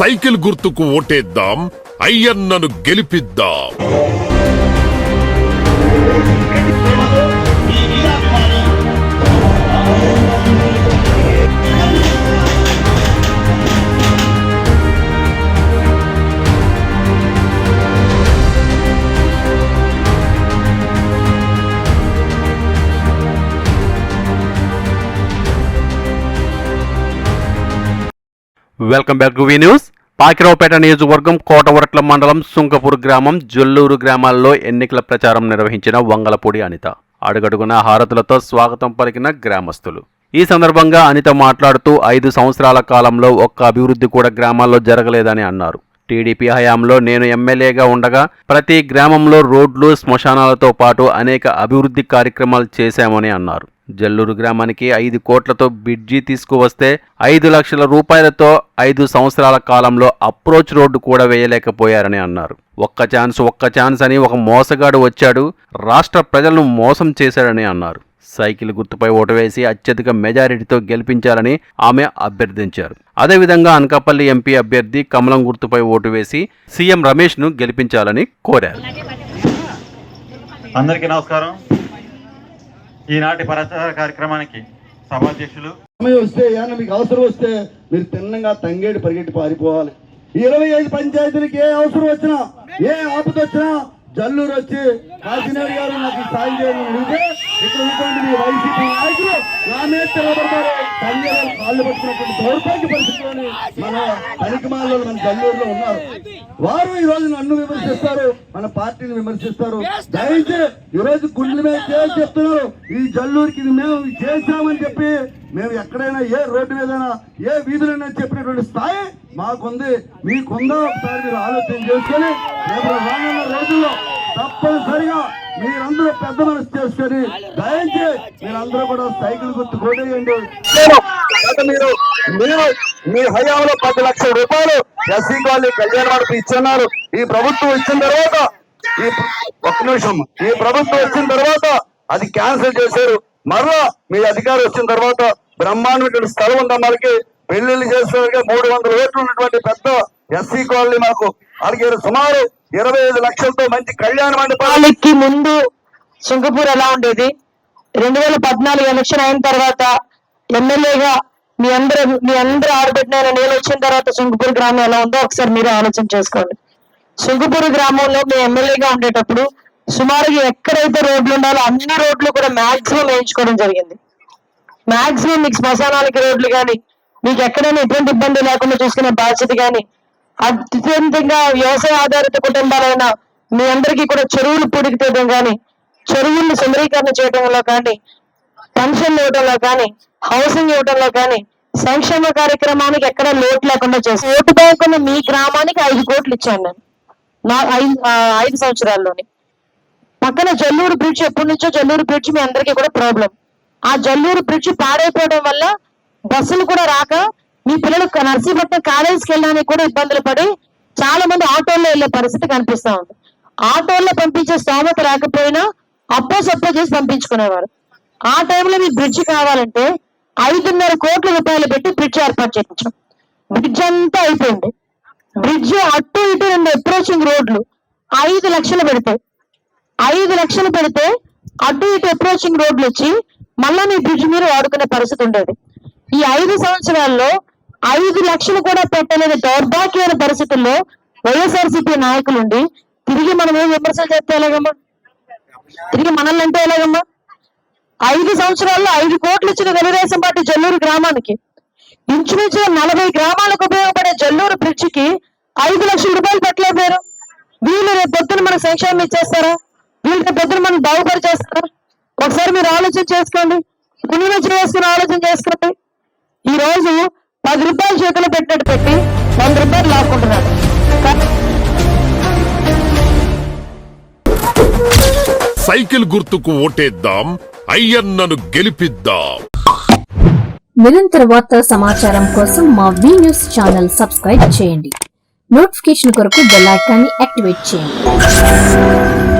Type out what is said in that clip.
Cycle గుర్తుకు ఓటేద్దాం, అయ్యన్నను గెలిపిద్దాం. Welcome back to V news. Payakaraopeta నియోజకవర్గం కోటవరట్ల మండలం సుంకపూర్ గ్రామం, జొల్లూరు గ్రామాల్లో ఎన్నికల ప్రచారం నిర్వహించిన వంగలపూడి అనిత. అడుగడుగున హారతులతో స్వాగతం పలికిన గ్రామస్తులు. ఈ సందర్భంగా అనిత మాట్లాడుతూ 5 సంవత్సరాల కాలంలో ఒక్క అభివృద్ధి కూడా గ్రామాల్లో జరగలేదని అన్నారు. టీడీపీ హయాంలో నేను ఎమ్మెల్యేగా ఉండగా ప్రతి గ్రామంలో రోడ్లు, శ్మశానాలతో పాటు అనేక అభివృద్ధి కార్యక్రమాలు చేశామని అన్నారు. జల్లూరు గ్రామానికి 5 కోట్లతో బ్రిడ్జి తీసుకువస్తే 5 లక్షల రూపాయలతో 5 సంవత్సరాల కాలంలో అప్రోచ్ రోడ్డు కూడా వేయలేకపోయారని అన్నారు. ఒక్క ఛాన్స్ అని ఒక మోసగాడు వచ్చాడు, రాష్ట్ర ప్రజలను మోసం చేశాడని అన్నారు. సైకిల్ గుర్తుపై ఓటు వేసి అత్యధిక మెజారిటీతో గెలిపించాలని ఆమె అభ్యర్థించారు. అదేవిధంగా అనకాపల్లి ఎంపీ అభ్యర్థి కమలం గుర్తుపై ఓటు వేసి సీఎం రమేష్ ను గెలిపించాలని కోరారు. అందరికీ నమస్కారం. ఈనాటి ప్రచార కార్యక్రమానికి సభాధ్యక్షులు, సమయం వస్తే ఏమన్నా మీకు అవసరం వస్తే మీరు తిన్నంగా తంగేడు పరిగెట్టి పారిపోవాలి. 25 పంచాయతీలకు ఏ అవసరం వచ్చినా, ఏ ఆపద వచ్చినా జల్లూరు వచ్చి కాశీనాథ్ గారు నాకు సాయం చేయాలని అడిగితే ఇక్కడ ఉన్నటువంటి మీ వైసీపీ నాయకులు నా మీద తిరగబడతారు. తంగేడు కాళ్ళు పట్టుకున్నటువంటి దౌర్భాగ్య పరిస్థితుల్లోని మన పనికిమాలలో మన జల్లూరులో ఉన్నారు. వారు ఈ రోజు నన్ను విమర్శిస్తారు, మన పార్టీని విమర్శిస్తారు. దయచేసి ఈ రోజు గుండెల మీద చేసి చెప్తున్నారు, ఈ జల్లూరుకి మేము చేశామని చెప్పి మేము ఎక్కడైనా ఏ రోడ్డు మీదైనా ఏ వీధులైనా చెప్పినటువంటి స్థాయి మాకుంది. మీకుందా ఒకసారి మీరు ఆలోచన చేసుకొని రేపు రానున్న రోజుల్లో తప్పనిసరిగా మీరందరూ పెద్ద మనసు చేసుకొని దయచేసి మీరందరూ కూడా సైకిల్ గుర్తు కొట్టేయండి. మీరు మీ హయాంలో 10 లక్షల రూపాయలు ఎస్సీ కాలనీ కళ్యాణ వాడికి ఇచ్చున్నారు. ఈ ప్రభుత్వం ఇచ్చిన తర్వాత ఈ ప్రభుత్వం వచ్చిన తర్వాత అది క్యాన్సిల్ చేశారు. మరలా మీ అధికారం వచ్చిన తర్వాత బ్రహ్మాండమైన స్థలం ఉన్న మనకి పెళ్లిళ్ళు చేసేందుకు 300 ఓట్లు ఉన్నటువంటి పెద్ద ఎస్సీ కాలనీ మాకు అలాగే సుమారు 25 లక్షలతో మంచి కళ్యాణ మండపాలకి ముందు సుంకపూర్ ఎలా ఉండేది, 2014 ఎలక్షన్ అయిన తర్వాత ఎమ్మెల్యేగా మీ అందరూ ఆడబెట్టిన నేను వచ్చిన తర్వాత సుంకపూర్ గ్రామం ఎలా ఉందో ఒకసారి మీరు ఆలోచన చేసుకోండి. సుంకపూర్ గ్రామంలో మీ ఎమ్మెల్యేగా ఉండేటప్పుడు సుమారుగా ఎక్కడైతే రోడ్లు ఉండాలో అన్ని రోడ్లు కూడా మాక్సిమం వేయించుకోవడం జరిగింది. మాక్సిమం మీకు శ్మశానాలకి రోడ్లు కానీ, మీకు ఎక్కడైనా ఎటువంటి ఇబ్బంది లేకుండా చూసుకునే బాధ్యత కానీ, అత్యంతంగా వ్యవసాయ ఆధారిత కుటుంబాలైన మీ అందరికీ కూడా చెరువులు పూడికి తీయడం కానీ, చెరువులను సుందరీకరణ చేయడంలో కానీ, పెన్షన్లు ఇవ్వడంలో కానీ, హౌసింగ్ ఇవ్వడంలో కానీ, సంక్షేమ కార్యక్రమానికి ఎక్కడ లోటు లేకుండా చేసి ఓటు బ్యాంక్ ఉన్న మీ గ్రామానికి 5 కోట్లు ఇచ్చాను నేను 5 సంవత్సరాల్లోనే. పక్కన జల్లూరు బ్రిడ్జ్, ఎప్పటి నుంచో జల్లూరు బ్రిడ్జ్ మీ అందరికీ కూడా ప్రాబ్లం. ఆ జల్లూరు బ్రిడ్జ్ పాడైపోవడం వల్ల బస్సులు కూడా రాక మీ పిల్లలు నర్సీపట్నం కాలేజీకి వెళ్ళడానికి కూడా ఇబ్బందులు పడి చాలా మంది ఆటోల్లో వెళ్లే పరిస్థితి కనిపిస్తా ఉంది. ఆటోల్లో పంపించే స్తోమత రాకపోయినా అప్పో సప్పో చేసి పంపించుకునేవారు. ఆ టైంలో మీ బ్రిడ్జ్ కావాలంటే 5.5 కోట్ల రూపాయలు పెట్టి బ్రిడ్జ్ ఏర్పాటు చేయించాం. బ్రిడ్జ్ అంతా అయిపోయింది. బ్రిడ్జ్ అటు ఇటు 2 అప్రోచింగ్ రోడ్లు 5 లక్షలు పెడతాయి. 5 లక్షలు పెడితే అటు ఇటు అప్రోచింగ్ రోడ్లు వచ్చి మళ్ళా మీ బ్రిడ్జ్ మీరు వాడుకునే పరిస్థితి ఉండేది. ఈ 5 సంవత్సరాల్లో 5 లక్షలు కూడా పెట్టలేని దౌర్భాగ్యమైన పరిస్థితుల్లో వైఎస్ఆర్సీపీ నాయకులుండి తిరిగి మనం ఏం విమర్శలు చేస్తే ఎలాగమ్మా, తిరిగి మనల్ని అంటే ఎలాగమ్మా? 5 సంవత్సరాల్లో 5 కోట్లు ఇచ్చిన తెలుగుదేశం పార్టీ జల్లూరు గ్రామానికి ఇంచుమించు 40 గ్రామాలకు ఉపయోగపడే జల్లూరు బ్రిడ్జికి 5 లక్షల రూపాయలు పెట్టలేకపోయారు. వీళ్ళు రేపు పొద్దున మన సంక్షేమం ఇచ్చేస్తారా? వీళ్ళు రేపు పొద్దున మనం బాగుపడి చేస్తారా? ఒకసారి మీరు ఆలోచన చేసుకోండి, పుణ్యమచ్చి వేసుకుని ఆలోచన చేసుకోండి. ఈ రోజు 10 రూపాయలు చేతులు పెట్టినట్టు పెట్టి 100 రూపాయలు లాక్కుంటున్నారు. సైకిల్ గుర్తుకు ఓటేద్దాం, అయ్యన్నను గెలిపిద్దాం. నిరంతర వార్తా సమాచారం కోసం మా వి న్యూస్ ఛానల్ సబ్స్క్రైబ్ చేయండి. నోటిఫికేషన్ కొరకు బెల్ ఐకాన్ని యాక్టివేట్ చేయండి.